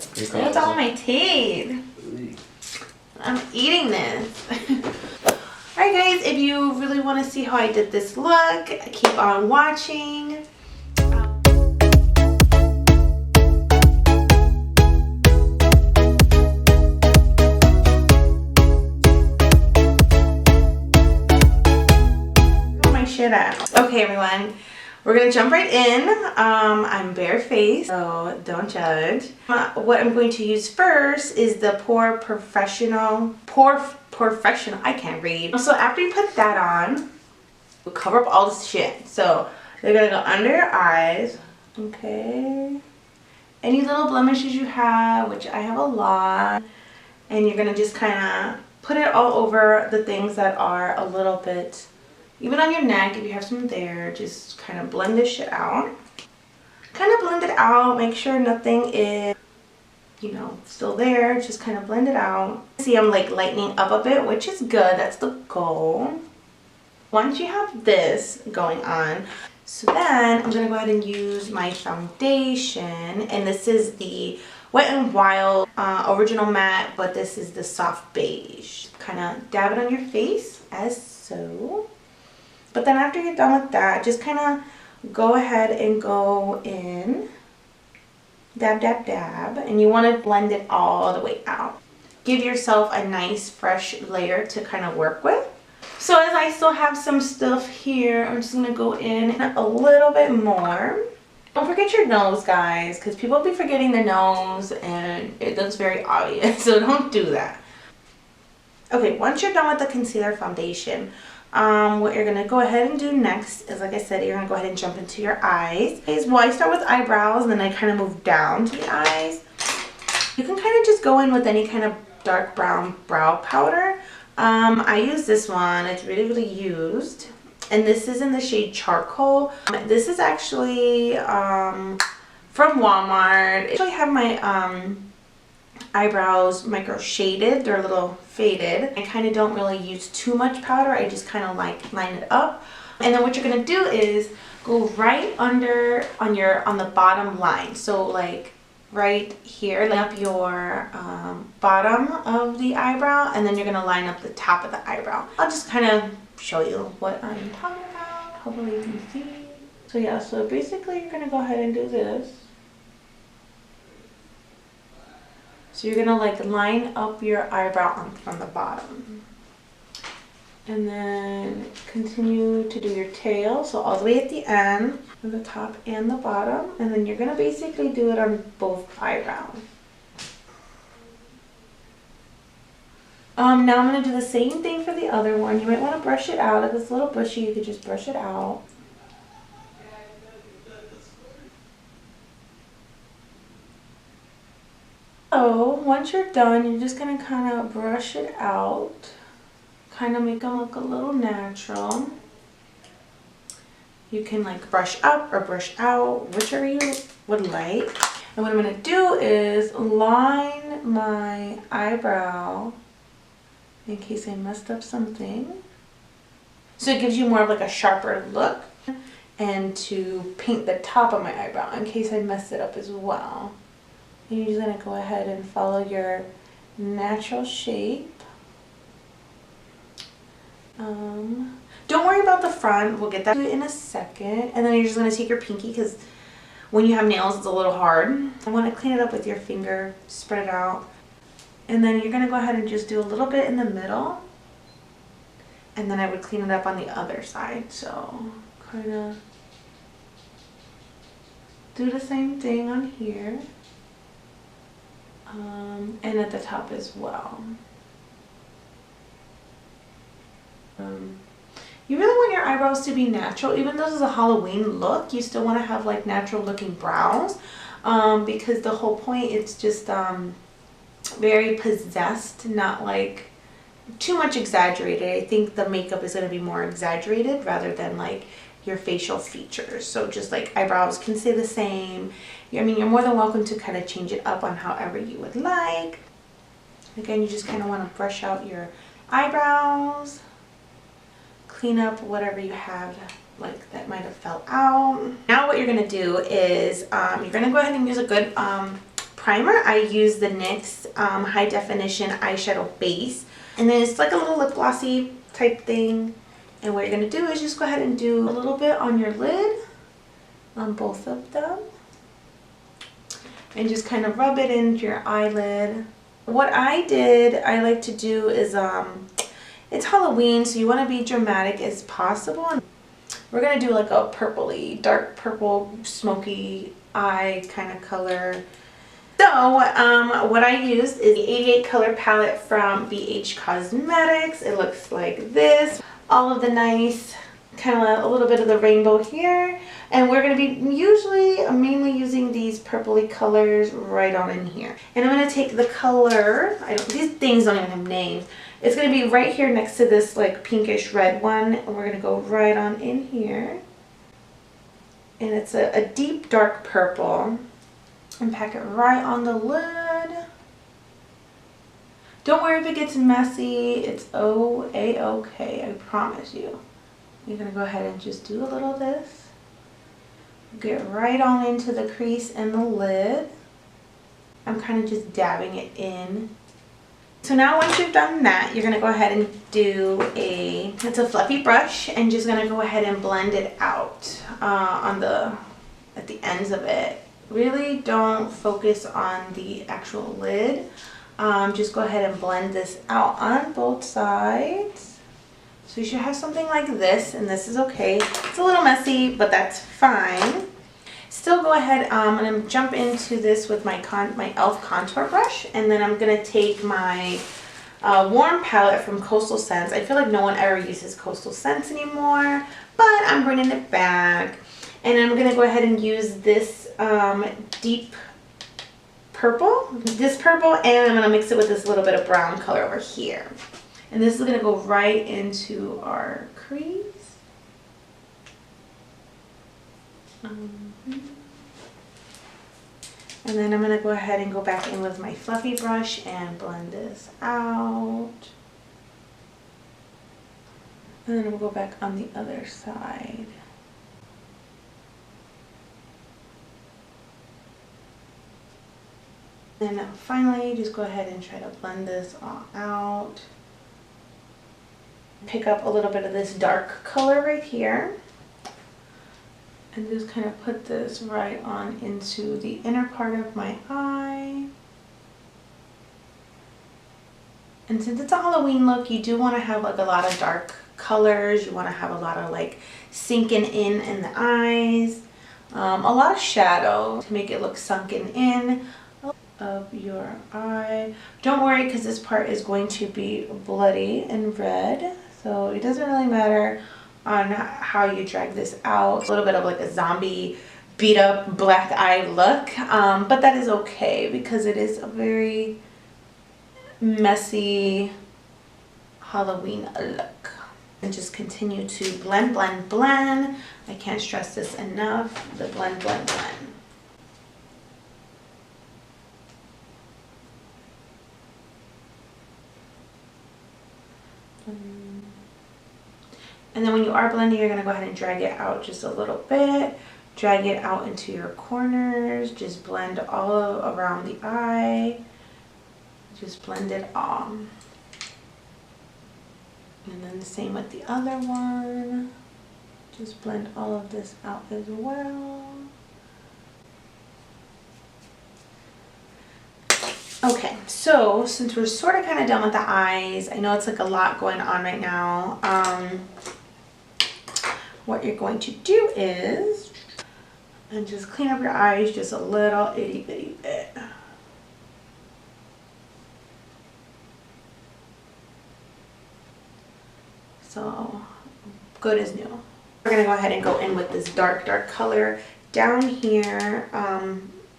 What's on my teeth? I'm eating this. Alright guys, if you really want to see how I did this look, keep on watching. My shit out. Okay everyone, we're gonna jump right in. I'm barefaced, so don't judge. What I'm going to use first is the POREfessinal. I can't read. So after you put that on, we'll cover up all this shit. So they're gonna go under your eyes. Okay. Any little blemishes you have, which I have a lot, and you're gonna just kind of put it all over the things that are a little bit. Even on your neck, if you have some there, just kind of blend this shit out. Kind of blend it out. Make sure nothing is, you know, still there. Just kind of blend it out. See, I'm like lightening up a bit, which is good. That's the goal. Once you have this going on, so then I'm going to go ahead and use my foundation. And this is the Wet n Wild Original Matte, but this is the soft beige. Kind of dab it on your face, as so. But then after you're done with that, just kind of go ahead and go in, dab, dab, dab, and you want to blend it all the way out. Give yourself a nice fresh layer to kind of work with. So as I still have some stuff here, I'm just going to go in a little bit more. Don't forget your nose, guys, because people be forgetting their nose and it looks very obvious, so don't do that. Okay, once you're done with the concealer foundation, what you're going to go ahead and do next is, like I said, you're going to go ahead and jump into your eyes. Well, I start with eyebrows and then I kind of move down to the eyes. You can kind of just go in with any kind of dark brown brow powder. I use this one. It's really, really used. And this is in the shade Charcoal. This is actually from Walmart. I actually have my eyebrows micro shaded. They're a little faded. I kind of don't really use too much powder. I just kind of like line it up. And then what you're going to do is go right under on the bottom line. So like right here, line up your bottom of the eyebrow, and then you're going to line up the top of the eyebrow. I'll just kind of show you what I'm talking about. Hopefully you can see. So yeah, so basically you're going to go ahead and do this. So you're going to like line up your eyebrow from the bottom. And then continue to do your tail. So all the way at the end, on the top and the bottom. And then you're going to basically do it on both eyebrows. Now I'm going to do the same thing for the other one. You might want to brush it out. If it's a little bushy, you could just brush it out. So once you're done, you're just going to kind of brush it out. Kind of make them look a little natural. You can like brush up or brush out, whichever you would like. And what I'm going to do is line my eyebrow in case I messed up something. So it gives you more of like a sharper look. And to paint the top of my eyebrow in case I messed it up as well. And you're just going to go ahead and follow your natural shape. Don't worry about the front. We'll get that in a second. And then you're just going to take your pinky because when you have nails, it's a little hard. I want to clean it up with your finger. Spread it out. And then you're going to go ahead and just do a little bit in the middle. And then I would clean it up on the other side. So kind of do the same thing on here. And at the top as well. You really want your eyebrows to be natural. Even though this is a Halloween look, you still want to have like natural looking brows. Because the whole point, it's just very possessed, not like too much exaggerated. I think the makeup is going to be more exaggerated rather than like your facial features. So just like eyebrows can stay the same. I mean, you're more than welcome to kind of change it up on however you would like. Again, you just kind of want to brush out your eyebrows, clean up whatever you have like that might have fell out. Now what you're going to do is you're going to go ahead and use a good primer, I use the NYX High Definition Eyeshadow Base. And then it's like a little lip glossy type thing. And what you're going to do is just go ahead and do a little bit on your lid, on both of them. And just kind of rub it into your eyelid. What I did, I like to do is, it's Halloween, so you want to be dramatic as possible. We're going to do like a purpley, dark purple, smoky eye kind of color. So, what I used is the 88 color palette from BH Cosmetics. It looks like this. All of the nice, kind of a little bit of the rainbow here. And we're going to be mainly using these purpley colors right on in here. And I'm going to take the color, these things don't even have names. It's going to be right here next to this like pinkish red one. And we're going to go right on in here. And it's a deep dark purple. And pack it right on the lid. Don't worry if it gets messy. It's A-okay, I promise you. You're going to go ahead and just do a little of this. Get right on into the crease and the lid. I'm kind of just dabbing it in. So now once you've done that, you're going to go ahead and do it's a fluffy brush, and just going to go ahead and blend it out at the ends of it. Really don't focus on the actual lid. Just go ahead and blend this out on both sides. So you should have something like this, and this is okay. It's a little messy, but that's fine. Still go ahead, I'm going to jump into this with my e.l.f. contour brush, and then I'm going to take my warm palette from Coastal Scents. I feel like no one ever uses Coastal Scents anymore, but I'm bringing it back. And I'm going to go ahead and use this deep purple, and I'm going to mix it with this little bit of brown color over here. And this is going to go right into our crease. And then I'm going to go ahead and go back in with my fluffy brush and blend this out. And then we'll go back on the other side. And now finally, just go ahead and try to blend this all out. Pick up a little bit of this dark color right here. And just kind of put this right on into the inner part of my eye. And since it's a Halloween look, you do want to have like a lot of dark colors. You want to have a lot of like sinking in the eyes. A lot of shadow to make it look sunken in of your eye. Don't worry, because this part is going to be bloody and red, so it doesn't really matter on how you drag this out. A little bit of like a zombie beat up black eye look, but that is okay because it is a very messy Halloween look. And just continue to blend, blend, blend. I can't stress this enough. The blend, blend, blend. And then when you are blending, you're going to go ahead and drag it out just a little bit. Drag it out into your corners. Just blend all around the eye. Just blend it all. And then the same with the other one. Just blend all of this out as well. Okay, so since we're sort of kind of done with the eyes, I know it's like a lot going on right now. What you're going to do is, and just clean up your eyes just a little itty bitty bit. So, good as new. We're going to go ahead and go in with this dark, dark color down here,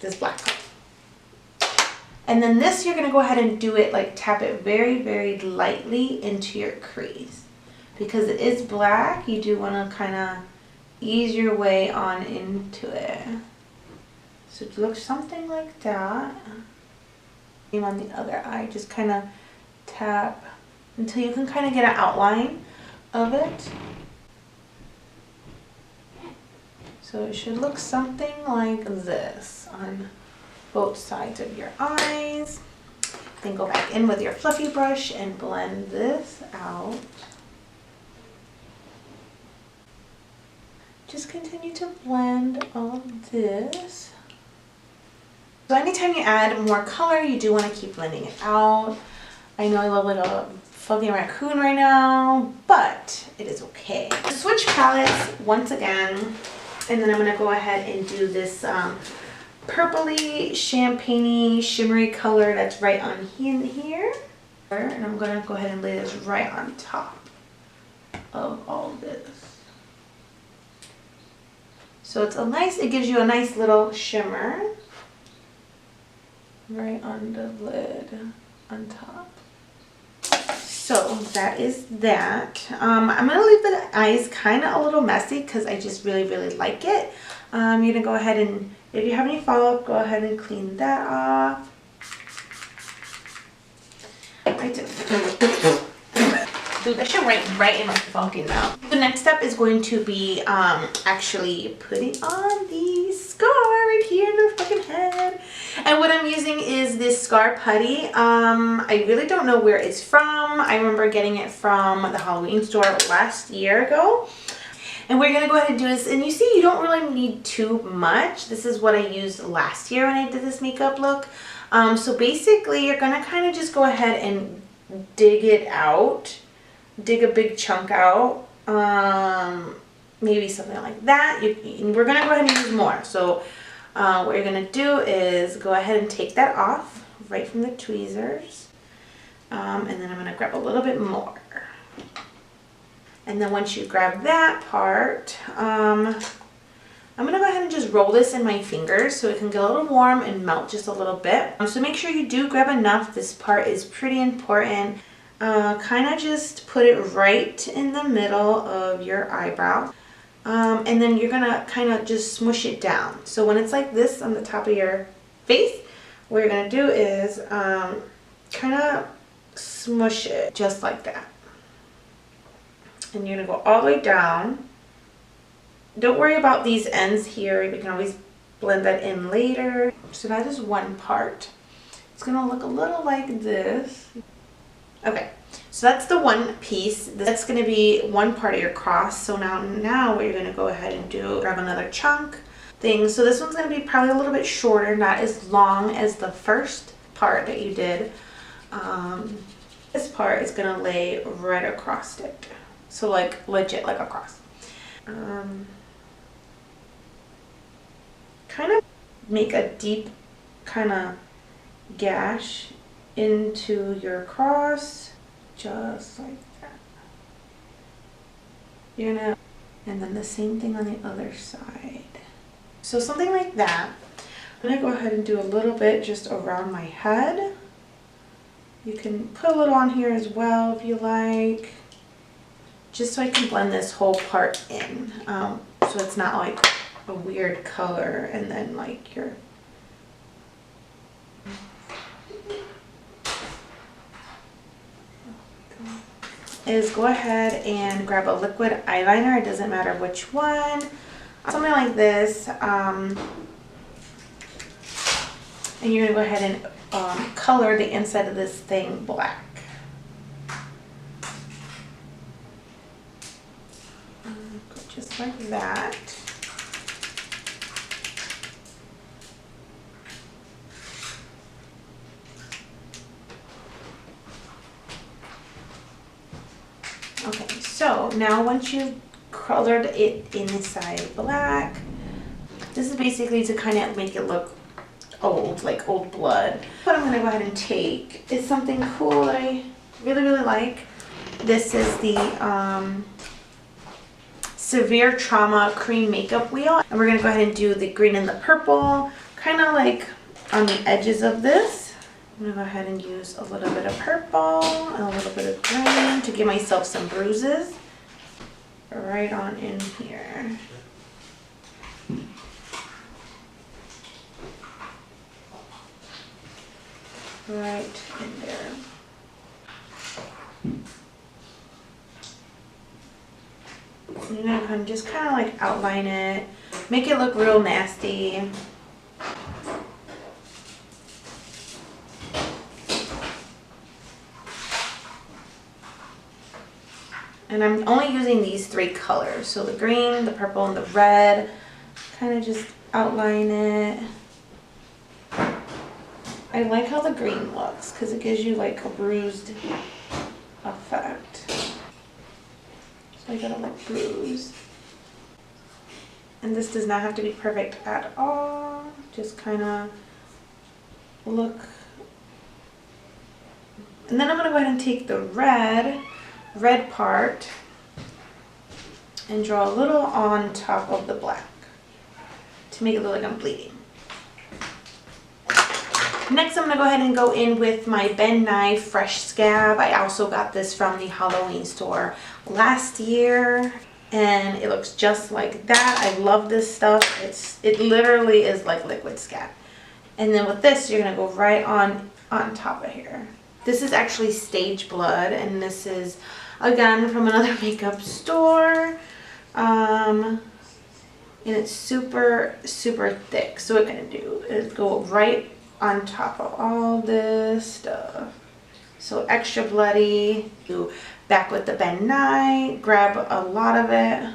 this black color. And then this, you're going to go ahead and do it, like tap it very, very lightly into your crease. Because it is black, you do want to kind of ease your way on into it. So it looks something like that. And on the other eye, just kind of tap until you can kind of get an outline of it. So it should look something like this on both sides of your eyes. Then go back in with your fluffy brush and blend this out. Just continue to blend all of this. So anytime you add more color, you do want to keep blending it out. I know I look like a fucking raccoon right now, but it is okay. Switch palettes once again, and then I'm going to go ahead and do this purpley, champagne-y, shimmery color that's right on here. And I'm going to go ahead and lay this right on top of all this. So it's a nice, it gives you a nice little shimmer right on the lid on top. So that is that. I'm going to leave the eyes kind of a little messy because I just really, really like it. You're going to go ahead and, if you have any follow-up, go ahead and clean that off. I do that shit right in my fucking mouth. The next step is going to be actually putting on the scar right here in the fucking head. And what I'm using is this scar putty. I really don't know where it's from. I remember getting it from the Halloween store last year ago. And we're going to go ahead and do this. And you see, you don't really need too much. This is what I used last year when I did this makeup look. So basically, you're going to kind of just go ahead and dig it out. Dig a big chunk out. Maybe something like that. We're going to go ahead and use more. So what you're going to do is go ahead and take that off right from the tweezers. And then I'm going to grab a little bit more. And then once you grab that part, I'm going to go ahead and just roll this in my fingers so it can get a little warm and melt just a little bit. So make sure you do grab enough. This part is pretty important. Kind of just put it right in the middle of your eyebrow. And then you're going to kind of just smush it down. So when it's like this on the top of your face, what you're going to do is kind of smush it just like that. And you're going to go all the way down. Don't worry about these ends here. You can always blend that in later. So that is one part. It's going to look a little like this. Okay, so that's the one piece. That's going to be one part of your cross. So now what you're going to go ahead and do, grab another chunk thing. So this one's going to be probably a little bit shorter, not as long as the first part that you did. This part is going to lay right across it. So like legit like a cross. Kind of make a deep kind of gash into your cross, just like that. You're gonna, and then the same thing on the other side. So something like that. I'm gonna go ahead and do a little bit just around my head. You can put a little on here as well if you like, just so I can blend this whole part in, so it's not like a weird color and then like your is go ahead and grab a liquid eyeliner. It doesn't matter which one, something like this, and you're gonna go ahead and color the inside of this thing black. Just like that. Okay, so now once you've colored it inside black, this is basically to kind of make it look old, like old blood. What I'm going to go ahead and take is something cool that I really, really like. This is the Severe Trauma Cream Makeup Wheel. And we're going to go ahead and do the green and the purple, kind of like on the edges of this. I'm going to go ahead and use a little bit of purple and a little bit of green to give myself some bruises right on in here. Right in there. You know, I'm just kind of like outline it, make it look real nasty. And I'm only using these 3 colors. So the green, the purple, and the red. Kind of just outline it. I like how the green looks because it gives you like a bruised effect. So I got it like bruised. And this does not have to be perfect at all. Just kind of look. And then I'm going to go ahead and take the red part and draw a little on top of the black to make it look like I'm bleeding. Next, I'm going to go ahead and go in with my NYE Fresh Scab. I also got this from the Halloween store last year, and it looks just like that. I love this stuff. It literally is like liquid scab. And then with this, you're going to go right on top of here. This is actually Stage Blood, and this is, again, from another makeup store. And it's super, super thick. So what I'm going to do is go right on top of all this stuff. So extra bloody. Do back with the NYE, grab a lot of it,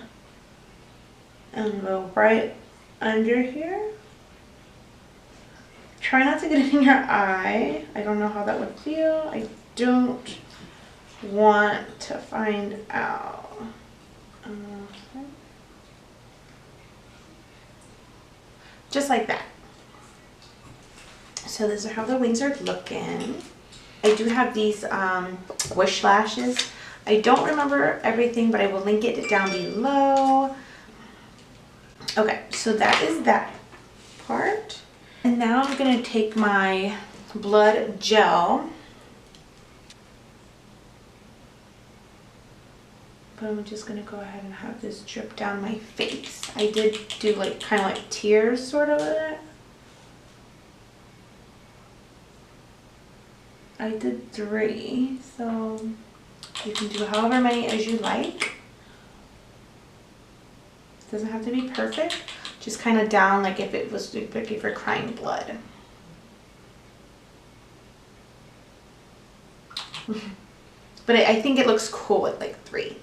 and go right under here. Try not to get it in your eye. I don't know how that would feel. I don't want to find out. Just like that. So these are how the wings are looking. I do have these Wish lashes. I don't remember everything, but I will link it down below. Okay, so that is that part. And now I'm going to take my blood gel. But I'm just going to go ahead and have this drip down my face. I did do like kind of like tears sort of it. I did 3, so you can do however many as you like. It doesn't have to be perfect. Just kind of down like if it was if you're crying blood. But I think it looks cool with like 3.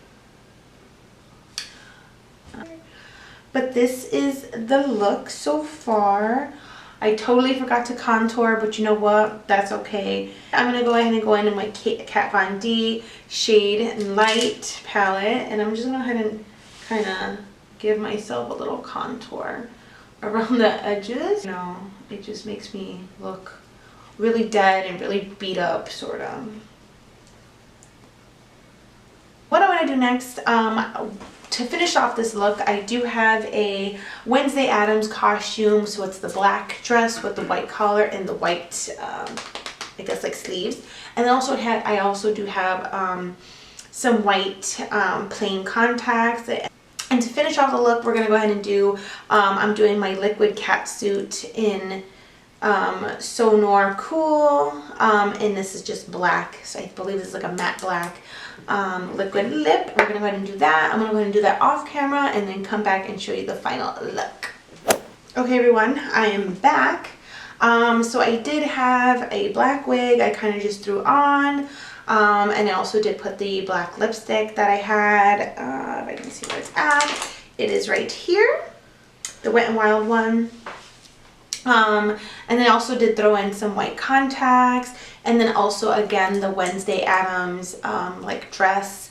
But this is the look so far. I totally forgot to contour, but you know what? That's okay. I'm going to go ahead and go in my Kat Von D Shade Light palette, and I'm just going to go ahead and kind of give myself a little contour around the edges. You know, it just makes me look really dead and really beat up, sort of. What I want to do next, to finish off this look, I do have a Wednesday Addams costume. So it's the black dress with the white collar and the white, I guess like sleeves. And then also I also do have some white plain contacts. And to finish off the look, we're going to go ahead and do, I'm doing my liquid catsuit in Sonor Cool. And this is just black. So I believe this is like a matte black. Liquid lip. We're going to go ahead and do that. I'm going to go ahead and do that off camera and then come back and show you the final look. Okay everyone, I am back. So I did have a black wig I kind of just threw on. And I also did put the black lipstick that I had. If I can see where it's at. It is right here. The Wet n Wild one. And then I also did throw in some white contacts, and then also again the Wednesday Addams like dress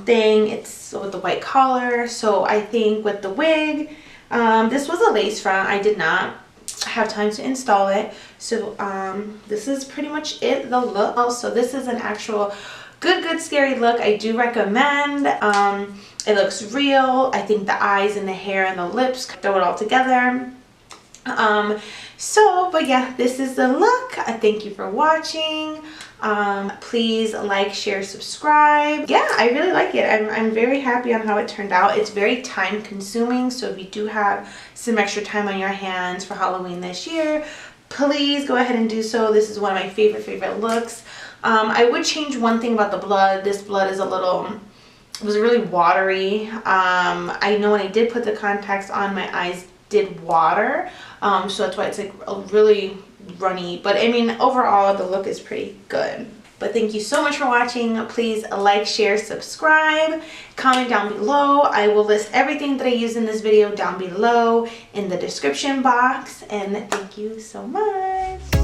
thing. It's with the white collar. So I think with the wig, this was a lace front. I did not have time to install it, so this is pretty much it, the look. Also, this is an actual good scary look. I do recommend. It looks real. I think the eyes and the hair and the lips, throw it all together. But yeah, this is the look. Thank you for watching. Please like, share, subscribe. Yeah, I really like it. I'm very happy on how it turned out. It's very time consuming, so if you do have some extra time on your hands for Halloween this year, please go ahead and do so. This is one of my favorite looks. I would change one thing about the blood. This blood is it was really watery. I know when I did put the contacts on, my eyes did water, so that's why it's like a really runny, but I mean overall the look is pretty good. But But thank you so much for watching. Please like, share, subscribe, comment down below. I will list everything that I use in this video down below in the description box. And thank you so much.